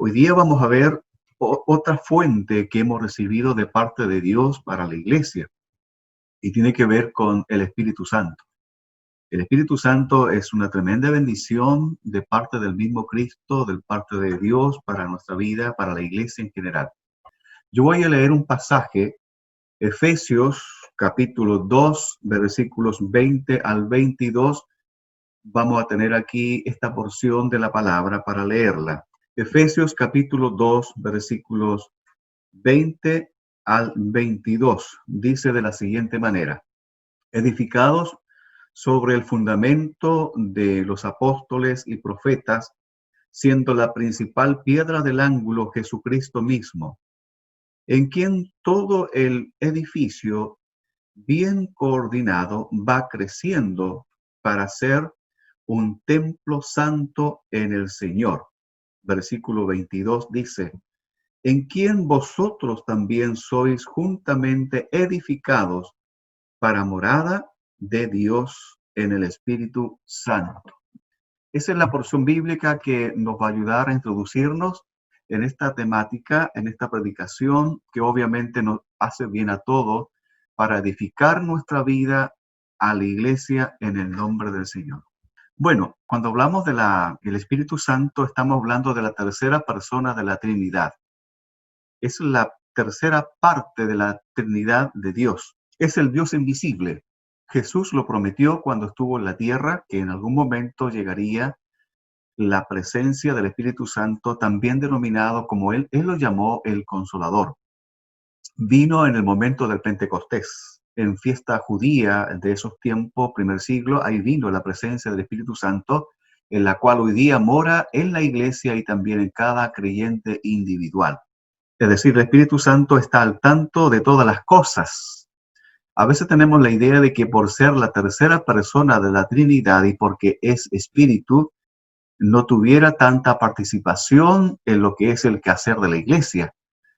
Hoy día vamos a ver otra fuente que hemos recibido de parte de Dios para la iglesia y tiene que ver con el Espíritu Santo. El Espíritu Santo es una tremenda bendición de parte del mismo Cristo, de parte de Dios para nuestra vida, para la iglesia en general. Yo voy a leer un pasaje, Efesios capítulo 2, versículos 20 al 22. Vamos a tener aquí esta porción de la palabra para leerla. Efesios capítulo 2, versículos 20 al 22. Dice de la siguiente manera: edificados sobre el fundamento de los apóstoles y profetas, siendo la principal piedra del ángulo Jesucristo mismo, en quien todo el edificio bien coordinado va creciendo para ser un templo santo en el Señor. Versículo 22 dice: en quien vosotros también sois juntamente edificados para morada de Dios en el Espíritu Santo. Esa es la porción bíblica que nos va a ayudar a introducirnos en esta temática, en esta predicación, que obviamente nos hace bien a todos para edificar nuestra vida a la iglesia en el nombre del Señor. Bueno, cuando hablamos del Espíritu Santo, estamos hablando de la tercera persona de la Trinidad. Es la tercera parte de la Trinidad de Dios. Es el Dios invisible. Jesús lo prometió cuando estuvo en la tierra, que en algún momento llegaría la presencia del Espíritu Santo, también denominado como él lo llamó el Consolador. Vino en el momento del Pentecostés, en fiesta judía de esos tiempos, primer siglo. Ahí vino la presencia del Espíritu Santo, en la cual hoy día mora en la iglesia y también en cada creyente individual. Es decir, el Espíritu Santo está al tanto de todas las cosas. A veces tenemos la idea de que por ser la tercera persona de la Trinidad y porque es Espíritu, no tuviera tanta participación en lo que es el quehacer de la iglesia.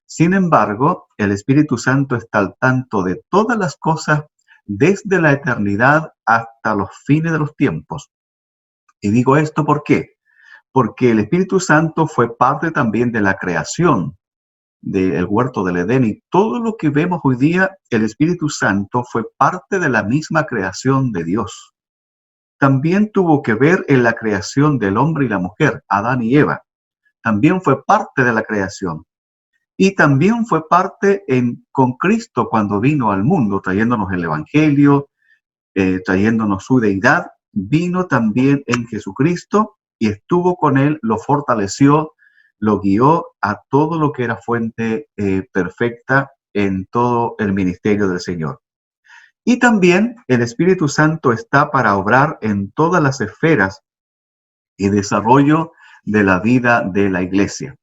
Sin embargo, el Espíritu Santo está al tanto de todas las cosas desde la eternidad hasta los fines de los tiempos. Y digo esto ¿por qué? Porque el Espíritu Santo fue parte también de la creación del huerto del Edén, y todo lo que vemos hoy día, el Espíritu Santo fue parte de la misma creación de Dios. También tuvo que ver en la creación del hombre y la mujer, Adán y Eva. También fue parte de la creación. Y también fue parte con Cristo cuando vino al mundo, trayéndonos el Evangelio, trayéndonos su deidad. Vino también en Jesucristo y estuvo con él, lo fortaleció, lo guió a todo lo que era fuente perfecta en todo el ministerio del Señor. Y también el Espíritu Santo está para obrar en todas las esferas y desarrollo de la vida de la iglesia.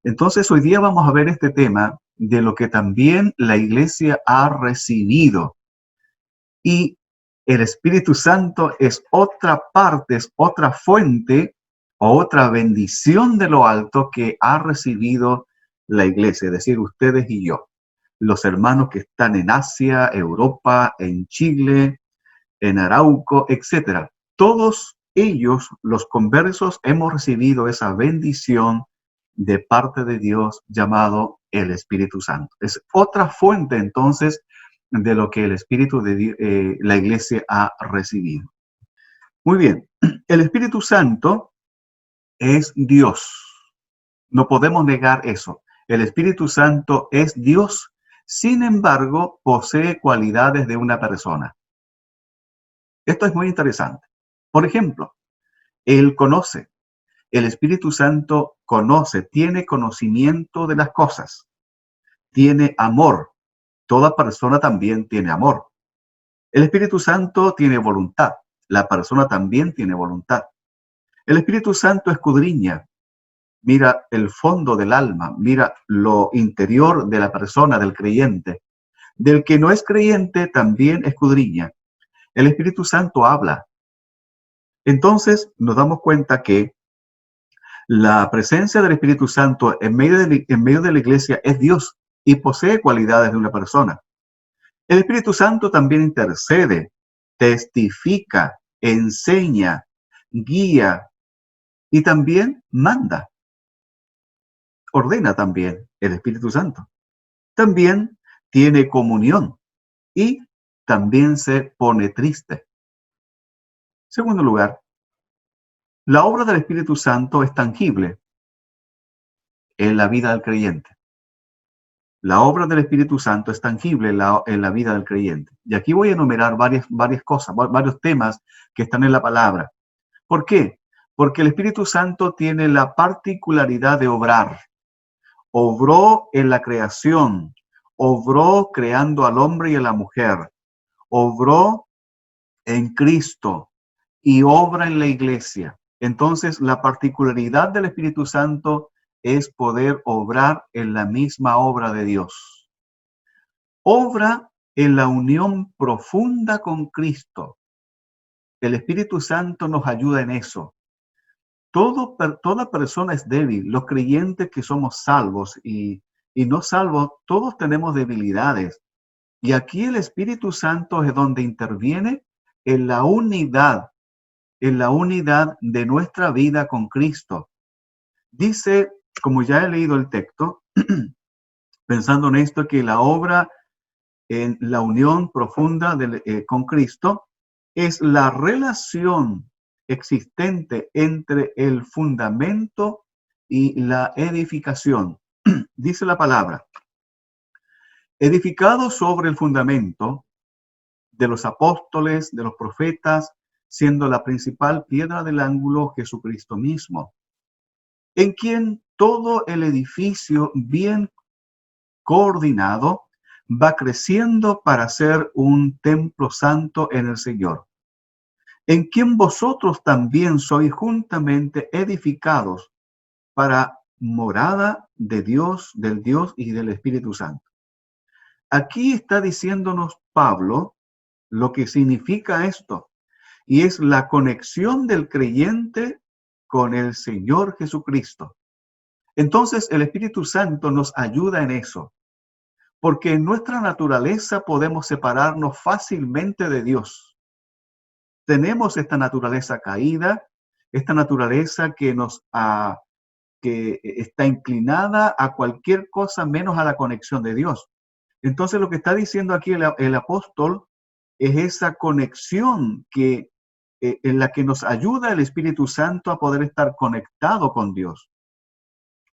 Entonces, hoy día vamos a ver este tema de lo que también la iglesia ha recibido. Y el Espíritu Santo es otra parte, es otra fuente o otra bendición de lo alto que ha recibido la iglesia, es decir, ustedes y yo. Los hermanos que están en Asia, Europa, en Chile, en Arauco, etcétera. Todos ellos, los conversos, hemos recibido esa bendición de parte de Dios llamado el Espíritu Santo. Es otra fuente entonces de lo que el Espíritu de la iglesia ha recibido. Muy bien, el Espíritu Santo es Dios. No podemos negar eso. El Espíritu Santo es Dios, sin embargo, posee cualidades de una persona. Esto es muy interesante. Por ejemplo, Él conoce. El Espíritu Santo conoce, tiene conocimiento de las cosas. Tiene amor. Toda persona también tiene amor. El Espíritu Santo tiene voluntad. La persona también tiene voluntad. El Espíritu Santo escudriña. Mira el fondo del alma, mira lo interior de la persona, del creyente. Del que no es creyente también escudriña. El Espíritu Santo habla. Entonces nos damos cuenta que la presencia del Espíritu Santo en medio de la iglesia es Dios y posee cualidades de una persona. El Espíritu Santo también intercede, testifica, enseña, guía y también manda. ordena también el Espíritu Santo. También tiene comunión y también se pone triste. Segundo lugar, la obra del Espíritu Santo es tangible en la vida del creyente. La obra del Espíritu Santo es tangible en la vida del creyente. Y aquí voy a enumerar varias cosas, varios temas que están en la palabra. ¿Por qué? Porque el Espíritu Santo tiene la particularidad de obrar. Obró en la creación, obró creando al hombre y a la mujer, obró en Cristo y obra en la iglesia. Entonces, la particularidad del Espíritu Santo es poder obrar en la misma obra de Dios. Obra en la unión profunda con Cristo. El Espíritu Santo nos ayuda en eso. Toda persona es débil. Los creyentes que somos salvos y no salvos, todos tenemos debilidades. Y aquí el Espíritu Santo es donde interviene en la unidad de nuestra vida con Cristo. Dice, como ya he leído el texto, pensando en esto, que la obra en la unión profunda con Cristo es la relación existente entre el fundamento y la edificación. Dice la palabra, edificado sobre el fundamento de los apóstoles, de los profetas, siendo la principal piedra del ángulo Jesucristo mismo, en quien todo el edificio bien coordinado va creciendo para ser un templo santo en el Señor, en quien vosotros también sois juntamente edificados para morada de Dios, del Dios y del Espíritu Santo. Aquí está diciéndonos Pablo lo que significa esto, y es la conexión del creyente con el Señor Jesucristo. Entonces el Espíritu Santo nos ayuda en eso, porque en nuestra naturaleza podemos separarnos fácilmente de Dios. Tenemos esta naturaleza caída, esta naturaleza que está inclinada a cualquier cosa menos a la conexión de Dios. Entonces lo que está diciendo aquí el apóstol es esa conexión en la que nos ayuda el Espíritu Santo a poder estar conectado con Dios.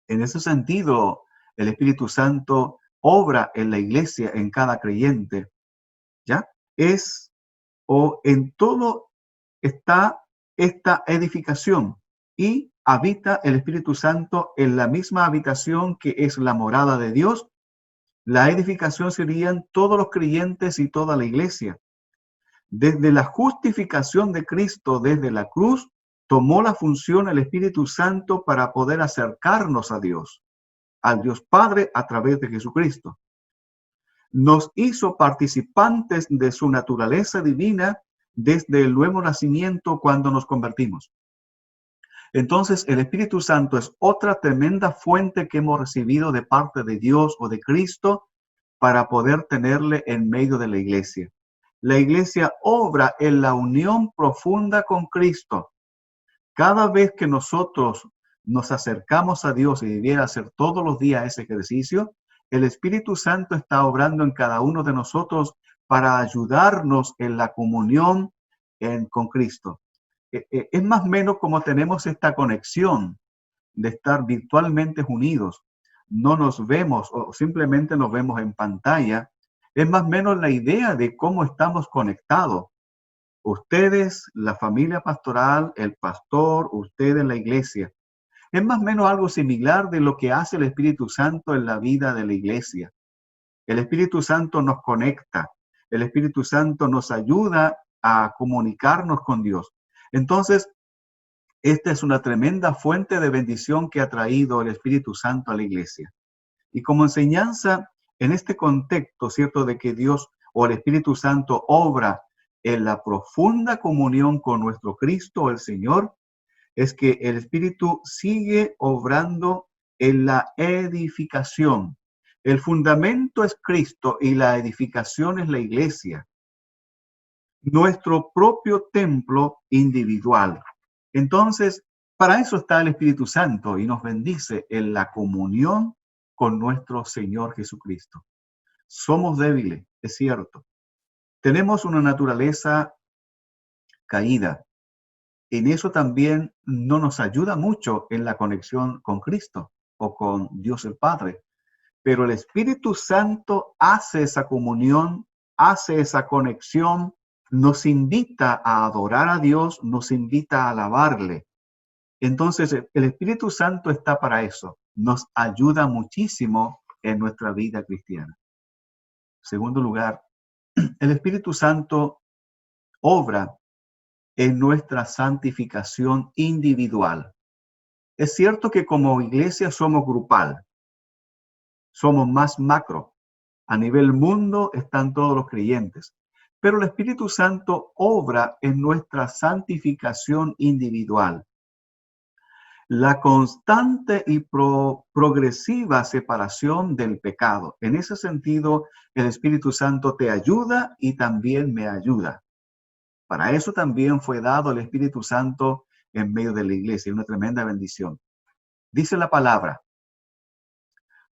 En ese sentido, el Espíritu Santo obra en la iglesia, en cada creyente, ¿ya? En todo está esta edificación y habita el Espíritu Santo en la misma habitación que es la morada de Dios. La edificación serían todos los creyentes y toda la iglesia. Desde la justificación de Cristo, desde la cruz, tomó la función el Espíritu Santo para poder acercarnos a Dios, al Dios Padre a través de Jesucristo. Nos hizo participantes de su naturaleza divina desde el nuevo nacimiento cuando nos convertimos. Entonces, el Espíritu Santo es otra tremenda fuente que hemos recibido de parte de Dios o de Cristo para poder tenerle en medio de la iglesia. La iglesia obra en la unión profunda con Cristo. Cada vez que nosotros nos acercamos a Dios y debiera hacer todos los días ese ejercicio, el Espíritu Santo está obrando en cada uno de nosotros para ayudarnos en la comunión con Cristo. Es más o menos como tenemos esta conexión de estar virtualmente unidos. No nos vemos o simplemente nos vemos en pantalla. Es más o menos la idea de cómo estamos conectados. Ustedes, la familia pastoral, el pastor, ustedes, la iglesia. Es más o menos algo similar de lo que hace el Espíritu Santo en la vida de la iglesia. El Espíritu Santo nos conecta. El Espíritu Santo nos ayuda a comunicarnos con Dios. Entonces, esta es una tremenda fuente de bendición que ha traído el Espíritu Santo a la iglesia. Y como enseñanza, en este contexto, ¿cierto?, de que Dios o el Espíritu Santo obra en la profunda comunión con nuestro Cristo, el Señor, es que el Espíritu sigue obrando en la edificación. El fundamento es Cristo y la edificación es la iglesia. Nuestro propio templo individual. Entonces, Para eso está el Espíritu Santo y nos bendice en la comunión con nuestro Señor Jesucristo. Somos débiles, es cierto. Tenemos una naturaleza caída. En eso también no nos ayuda mucho en la conexión con Cristo o con Dios el Padre. Pero el Espíritu Santo hace esa comunión, hace esa conexión, nos invita a adorar a Dios, nos invita a alabarle. Entonces, el Espíritu Santo está para eso. Nos ayuda muchísimo en nuestra vida cristiana. En segundo lugar, el Espíritu Santo obra en nuestra santificación individual. Es cierto que como iglesia somos grupal, somos más macro. A nivel mundo están todos los creyentes, pero el Espíritu Santo obra en nuestra santificación individual. La constante y progresiva separación del pecado. En ese sentido, el Espíritu Santo te ayuda y también me ayuda. Para eso también fue dado el Espíritu Santo en medio de la iglesia, una tremenda bendición. Dice la palabra,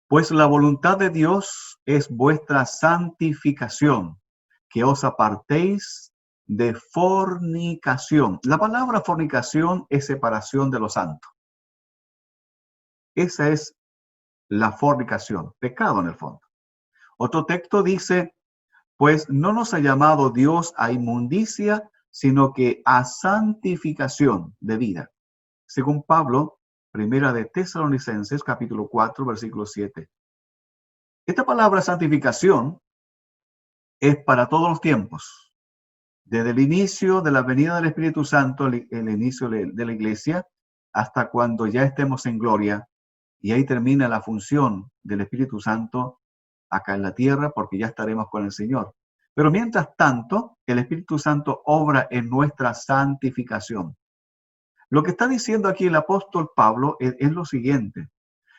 pues la voluntad de Dios es vuestra santificación, que os apartéis de fornicación. La palabra fornicación es separación de los santos. Esa es la fornicación, pecado en el fondo. Otro texto dice, pues no nos ha llamado Dios a inmundicia, sino que a santificación de vida. Según Pablo, primera de Tesalonicenses, capítulo 4, versículo 7. Esta palabra santificación es para todos los tiempos. Desde el inicio de la venida del Espíritu Santo, el inicio de la iglesia, hasta cuando ya estemos en gloria, y ahí termina la función del Espíritu Santo acá en la tierra, porque ya estaremos con el Señor. Pero mientras tanto, el Espíritu Santo obra en nuestra santificación. Lo que está diciendo aquí el apóstol Pablo es lo siguiente.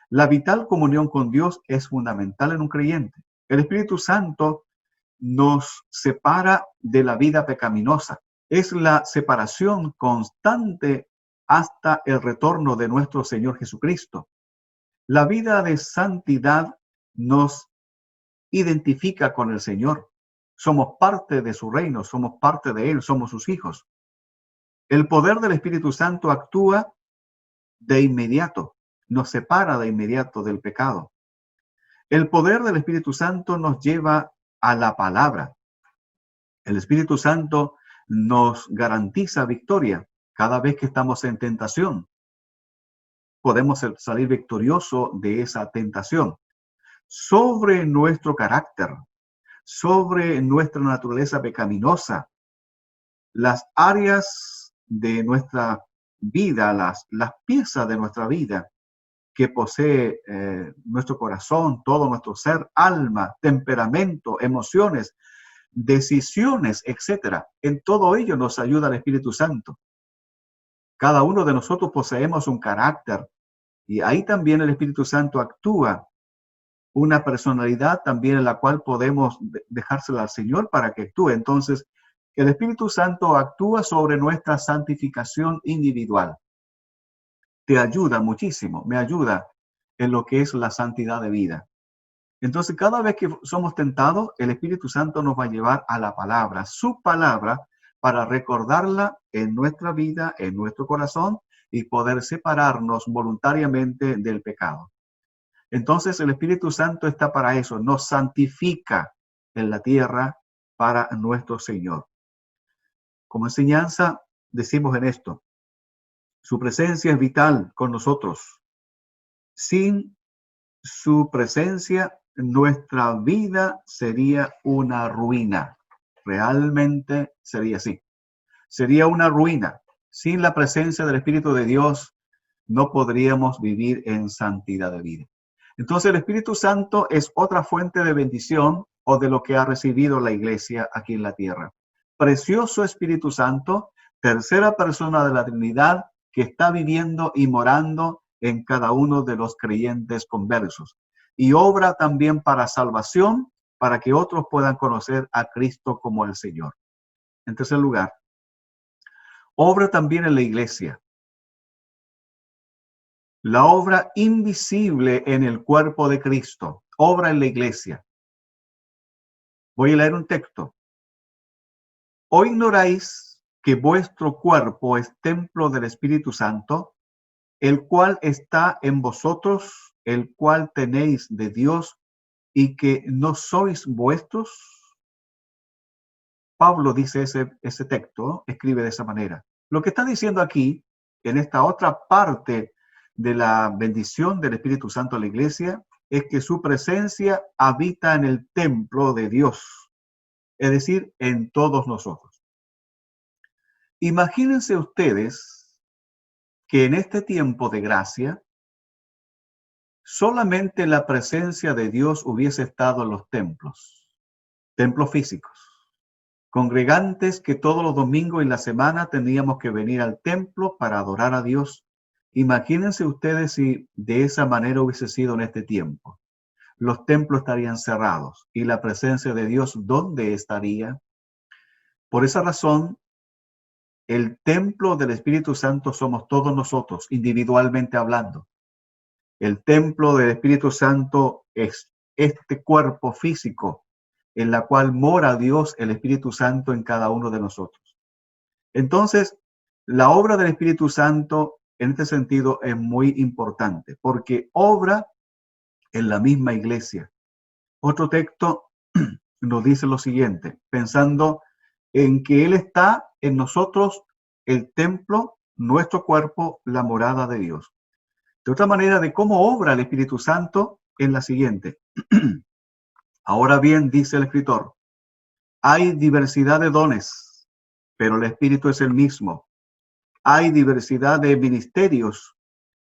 La vital comunión con Dios es fundamental en un creyente. El Espíritu Santo nos separa de la vida pecaminosa. Es la separación constante hasta el retorno de nuestro Señor Jesucristo. La vida de santidad nos identifica con el Señor. Somos parte de su reino, somos parte de Él, somos sus hijos. El poder del Espíritu Santo actúa de inmediato, nos separa de inmediato del pecado. El poder del Espíritu Santo nos lleva a la palabra. El Espíritu Santo nos garantiza victoria cada vez que estamos en tentación. Podemos salir victorioso de esa tentación. Sobre nuestro carácter, sobre nuestra naturaleza pecaminosa, las áreas de nuestra vida, las piezas de nuestra vida que posee nuestro corazón, todo nuestro ser, alma, temperamento, emociones, decisiones, etcétera. En todo ello nos ayuda el Espíritu Santo. Cada uno de nosotros poseemos un carácter y ahí también el Espíritu Santo actúa. Una personalidad también en la cual podemos dejársela al Señor para que actúe. Entonces, el Espíritu Santo actúa sobre nuestra santificación individual. Te ayuda muchísimo, me ayuda en lo que es la santidad de vida. Entonces, cada vez que somos tentados, el Espíritu Santo nos va a llevar a la palabra, su palabra, para recordarla en nuestra vida, en nuestro corazón y poder separarnos voluntariamente del pecado. Entonces, el Espíritu Santo está para eso, nos santifica en la tierra para nuestro Señor. Como enseñanza, decimos en esto, su presencia es vital con nosotros. Sin su presencia, nuestra vida sería una ruina. Realmente sería así. Sería una ruina. Sin la presencia del Espíritu de Dios, no podríamos vivir en santidad de vida. Entonces, el Espíritu Santo es otra fuente de bendición o de lo que ha recibido la iglesia aquí en la tierra. Precioso Espíritu Santo, tercera persona de la Trinidad, que está viviendo y morando en cada uno de los creyentes conversos. Y obra también para salvación, para que otros puedan conocer a Cristo como el Señor. En tercer lugar, obra también en la iglesia. la obra invisible en el cuerpo de Cristo, obra en la iglesia. Voy a leer un texto. ¿O ignoráis que vuestro cuerpo es templo del Espíritu Santo, el cual está en vosotros, el cual tenéis de Dios, y que no sois vuestros? Pablo dice ese texto, escribe de esa manera. Lo que está diciendo aquí, en esta otra parte de la bendición del Espíritu Santo a la iglesia, es que su presencia habita en el templo de Dios, es decir, en todos nosotros. Imagínense ustedes que en este tiempo de gracia, solamente la presencia de Dios hubiese estado en los templos físicos, congregantes que todos los domingos en la semana teníamos que venir al templo para adorar a Dios. Imagínense ustedes si de esa manera hubiese sido en este tiempo. Los templos estarían cerrados y la presencia de Dios, ¿dónde estaría? Por esa razón, el templo del Espíritu Santo somos todos nosotros, individualmente hablando. El templo del Espíritu Santo es este cuerpo físico en la cual mora Dios, el Espíritu Santo, en cada uno de nosotros. Entonces, la obra del Espíritu Santo en este sentido es muy importante porque obra en la misma iglesia. Otro texto nos dice lo siguiente, pensando en que Él está en nosotros, el templo, nuestro cuerpo, la morada de Dios. De otra manera, de cómo obra el Espíritu Santo, es la siguiente. Ahora bien, dice el escritor, hay diversidad de dones, pero el Espíritu es el mismo. Hay diversidad de ministerios,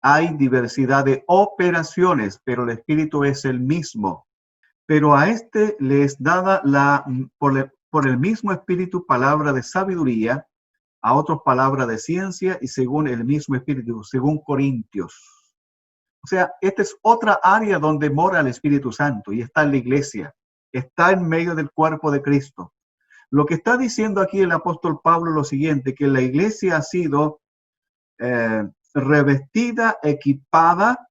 hay diversidad de operaciones, pero el Espíritu es el mismo. Pero a este le es dada por el mismo Espíritu palabra de sabiduría, a otros palabra de ciencia y según el mismo Espíritu, según Corintios. O sea, esta es otra área donde mora el Espíritu Santo y está en la iglesia, está en medio del cuerpo de Cristo. Lo que está diciendo aquí el apóstol Pablo es lo siguiente, que la iglesia ha sido revestida, equipada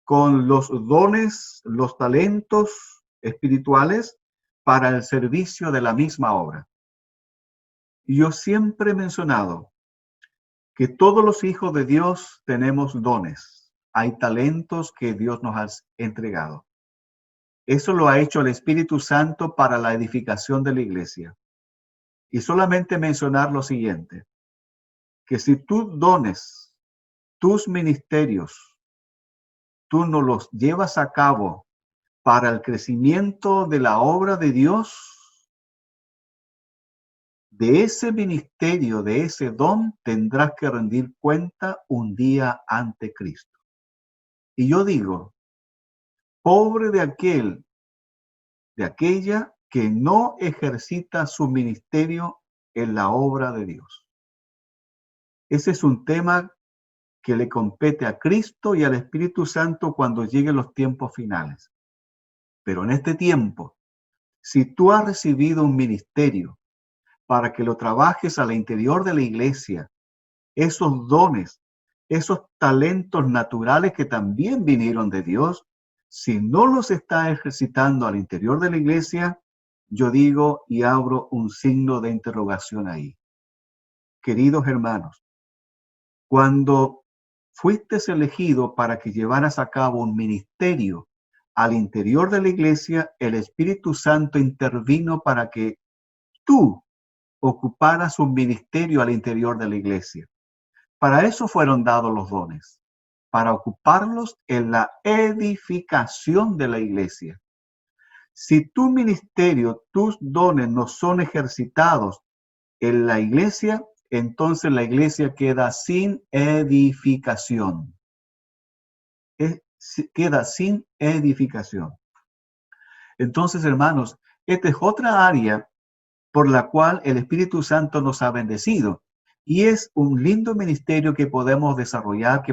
con los dones, los talentos espirituales para el servicio de la misma obra. Yo siempre he mencionado que todos los hijos de Dios tenemos dones. Hay talentos que Dios nos ha entregado. Eso lo ha hecho el Espíritu Santo para la edificación de la iglesia. Y solamente mencionar lo siguiente, que si tus dones, tus ministerios, tú no los llevas a cabo para el crecimiento de la obra de Dios, de ese ministerio, de ese don, tendrás que rendir cuenta un día ante Cristo. Y yo digo, pobre de aquel, de aquella que no ejercita su ministerio en la obra de Dios. Ese es un tema que le compete a Cristo y al Espíritu Santo cuando lleguen los tiempos finales. Pero en este tiempo, si tú has recibido un ministerio para que lo trabajes al interior de la iglesia, esos dones, esos talentos naturales que también vinieron de Dios, si no los está ejercitando al interior de la iglesia, yo digo y abro un signo de interrogación ahí. Queridos hermanos, cuando fuiste elegido para que llevaras a cabo un ministerio al interior de la iglesia, el Espíritu Santo intervino para que tú ocuparas un ministerio al interior de la iglesia. Para eso fueron dados los dones, para ocuparlos en la edificación de la iglesia. Si tu ministerio, tus dones no son ejercitados en la iglesia, entonces la iglesia queda sin edificación. Queda sin edificación. Entonces, hermanos, esta es otra área por la cual el Espíritu Santo nos ha bendecido. Y es un lindo ministerio que podamos desarrollar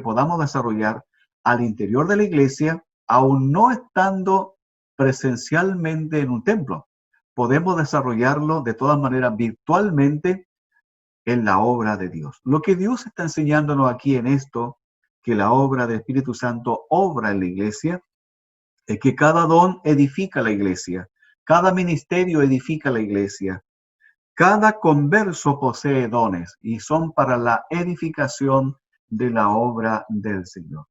al interior de la iglesia, aún no estando presencialmente en un templo. Podemos desarrollarlo de todas maneras virtualmente en la obra de Dios. Lo que Dios está enseñándonos aquí en esto que la obra del Espíritu Santo obra en la iglesia es que cada don edifica la iglesia, cada ministerio edifica la iglesia, cada converso posee dones y son para la edificación de la obra del Señor.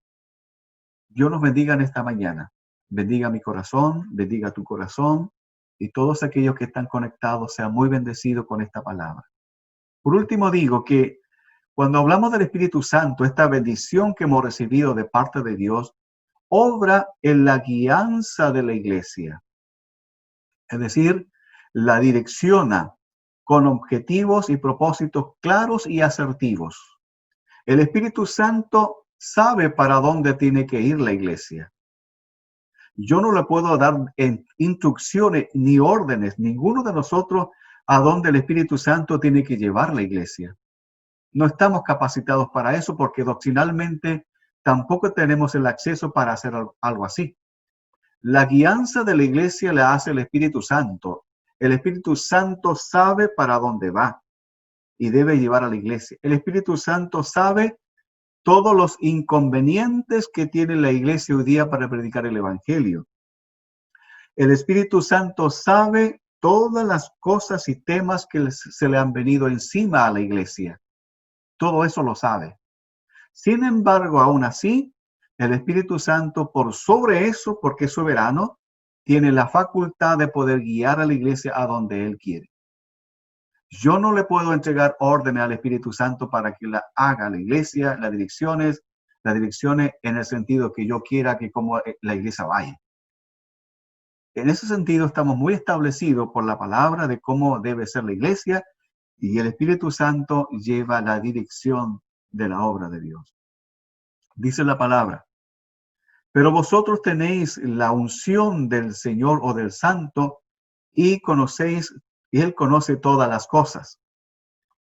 Dios nos bendiga en esta mañana. Bendiga mi corazón, bendiga tu corazón y todos aquellos que están conectados sean muy bendecidos con esta palabra. Por último, digo que cuando hablamos del Espíritu Santo, esta bendición que hemos recibido de parte de Dios, obra en la guianza de la iglesia. Es decir, la direcciona con objetivos y propósitos claros y asertivos. El Espíritu Santo sabe para dónde tiene que ir la iglesia. Yo no le puedo dar instrucciones ni órdenes, ninguno de nosotros, a dónde el Espíritu Santo tiene que llevar la iglesia. No estamos capacitados para eso porque doctrinalmente tampoco tenemos el acceso para hacer algo así. La guianza de la iglesia la hace el Espíritu Santo. El Espíritu Santo sabe para dónde va y debe llevar a la iglesia. El Espíritu Santo sabe todos los inconvenientes que tiene la iglesia hoy día para predicar el Evangelio. El Espíritu Santo sabe todas las cosas y temas que se le han venido encima a la iglesia. Todo eso lo sabe. Sin embargo, aún así, el Espíritu Santo, por sobre eso, porque es soberano, tiene la facultad de poder guiar a la iglesia a donde Él quiere. Yo no le puedo entregar órdenes al Espíritu Santo para que la haga la iglesia, las direcciones en el sentido que yo quiera que como la iglesia vaya. En ese sentido, estamos muy establecidos por la palabra de cómo debe ser la iglesia y el Espíritu Santo lleva la dirección de la obra de Dios. Dice la palabra, pero vosotros tenéis la unción del Señor o del Santo y conocéis, y Él conoce todas las cosas.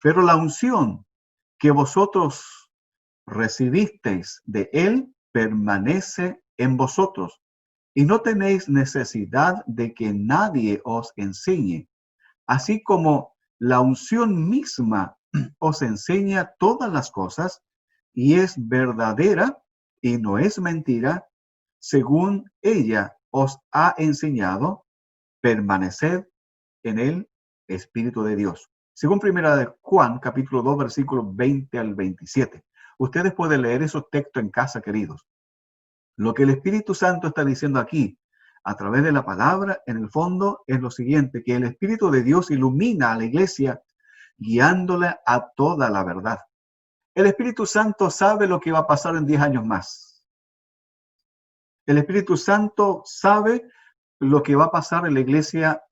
Pero la unción que vosotros recibisteis de Él permanece en vosotros y no tenéis necesidad de que nadie os enseñe, así como la unción misma os enseña todas las cosas y es verdadera y no es mentira, según ella os ha enseñado, permaneced en el Espíritu de Dios. Según Primera de Juan, capítulo 2, versículos 20 al 27. Ustedes pueden leer esos textos en casa, queridos. Lo que el Espíritu Santo está diciendo aquí, a través de la palabra, en el fondo, es lo siguiente, que el Espíritu de Dios ilumina a la iglesia, guiándola a toda la verdad. El Espíritu Santo sabe lo que va a pasar en 10 años más. El Espíritu Santo sabe lo que va a pasar en la iglesia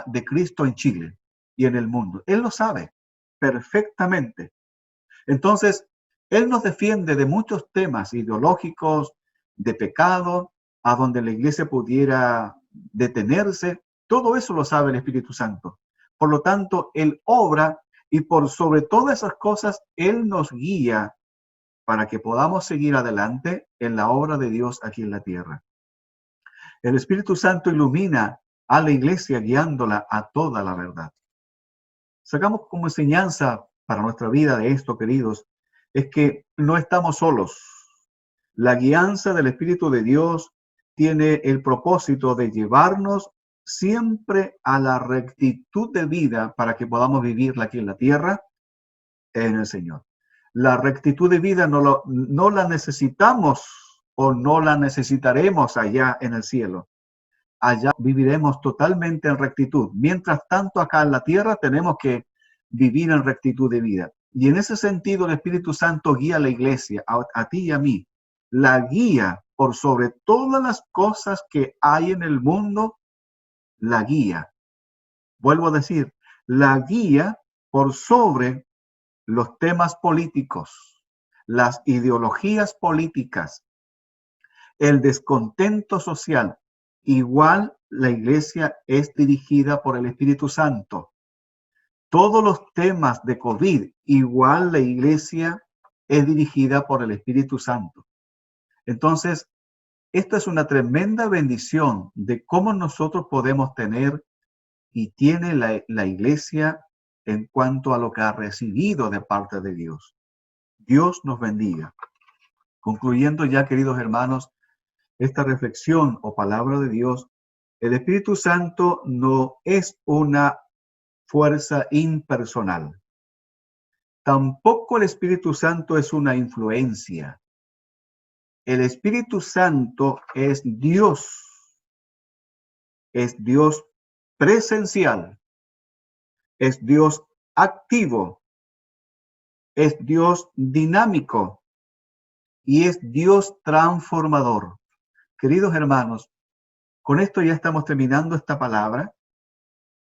de Cristo en Chile y en el mundo. Él lo sabe perfectamente. Entonces, Él nos defiende de muchos temas ideológicos, de pecado, a donde la iglesia pudiera detenerse. Todo eso lo sabe el Espíritu Santo. Por lo tanto, Él obra y por sobre todas esas cosas, Él nos guía para que podamos seguir adelante en la obra de Dios aquí en la tierra. El Espíritu Santo ilumina a la iglesia guiándola a toda la verdad. Sacamos como enseñanza para nuestra vida de esto, queridos, es que no estamos solos. La guianza del Espíritu de Dios tiene el propósito de llevarnos siempre a la rectitud de vida para que podamos vivirla aquí en la tierra, en el Señor. La rectitud de vida no la necesitamos o no la necesitaremos allá en el cielo. Allá viviremos totalmente en rectitud. Mientras tanto, acá en la tierra tenemos que vivir en rectitud de vida. Y en ese sentido, el Espíritu Santo guía a la iglesia, a ti y a mí. La guía por sobre todas las cosas que hay en el mundo, la guía. Vuelvo a decir, la guía por sobre los temas políticos, las ideologías políticas, el descontento social. Igual la iglesia es dirigida por el Espíritu Santo. Todos los temas de COVID, igual la iglesia es dirigida por el Espíritu Santo. Entonces, esta es una tremenda bendición de cómo nosotros podemos tener y tiene la iglesia en cuanto a lo que ha recibido de parte de Dios. Dios nos bendiga. Concluyendo ya, queridos hermanos, esta reflexión o palabra de Dios, el Espíritu Santo no es una fuerza impersonal. Tampoco el Espíritu Santo es una influencia. El Espíritu Santo es Dios presencial, es Dios activo, es Dios dinámico y es Dios transformador. Queridos hermanos, con esto ya estamos terminando esta palabra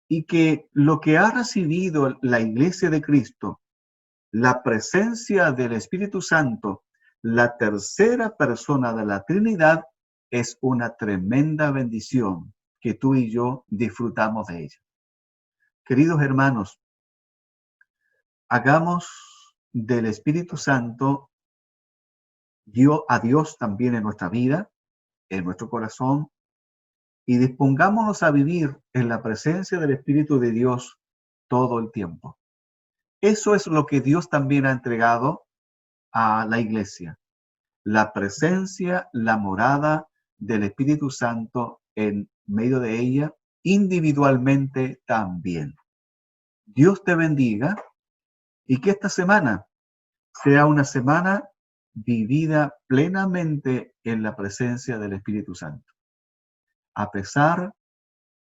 y que lo que ha recibido la Iglesia de Cristo, la presencia del Espíritu Santo, la tercera persona de la Trinidad, es una tremenda bendición que tú y yo disfrutamos de ella. Queridos hermanos, hagamos del Espíritu Santo a Dios también en nuestra vida, en nuestro corazón, y dispongámonos a vivir en la presencia del Espíritu de Dios todo el tiempo. Eso es lo que Dios también ha entregado a la iglesia. La presencia, la morada del Espíritu Santo en medio de ella, individualmente también. Dios te bendiga y que esta semana sea una semana vivida plenamente en la presencia del Espíritu Santo. A pesar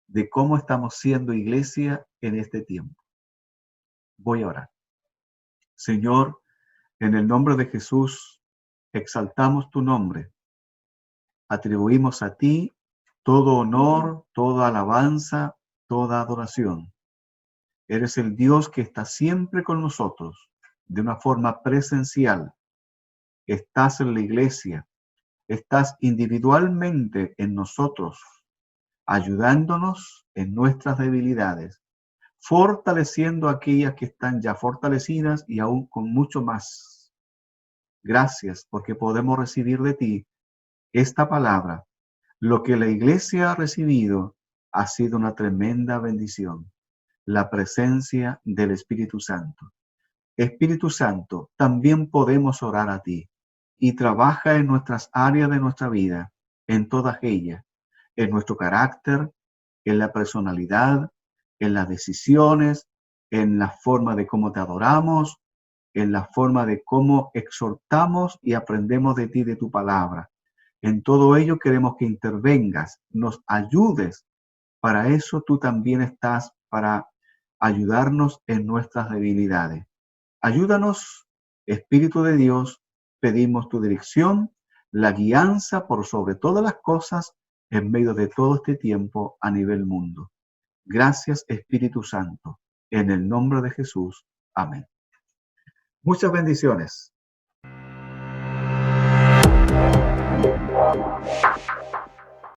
de cómo estamos siendo iglesia en este tiempo. Voy a orar. Señor, en el nombre de Jesús, exaltamos tu nombre. Atribuimos a ti todo honor, toda alabanza, toda adoración. Eres el Dios que está siempre con nosotros, de una forma presencial. Estás en la iglesia, estás individualmente en nosotros, ayudándonos en nuestras debilidades, fortaleciendo aquellas que están ya fortalecidas y aún con mucho más. Gracias porque podemos recibir de ti esta palabra. Lo que la iglesia ha recibido ha sido una tremenda bendición, la presencia del Espíritu Santo. Espíritu Santo, también podemos orar a ti y trabaja en nuestras áreas de nuestra vida, en todas ellas, en nuestro carácter, en la personalidad, en las decisiones, en la forma de cómo te adoramos, en la forma de cómo exhortamos y aprendemos de ti, de tu palabra. En todo ello queremos que intervengas, nos ayudes. Para eso tú también estás, para ayudarnos en nuestras debilidades. Ayúdanos, Espíritu de Dios, pedimos tu dirección, la guianza por sobre todas las cosas en medio de todo este tiempo a nivel mundo. Gracias, Espíritu Santo. En el nombre de Jesús. Amén. Muchas bendiciones.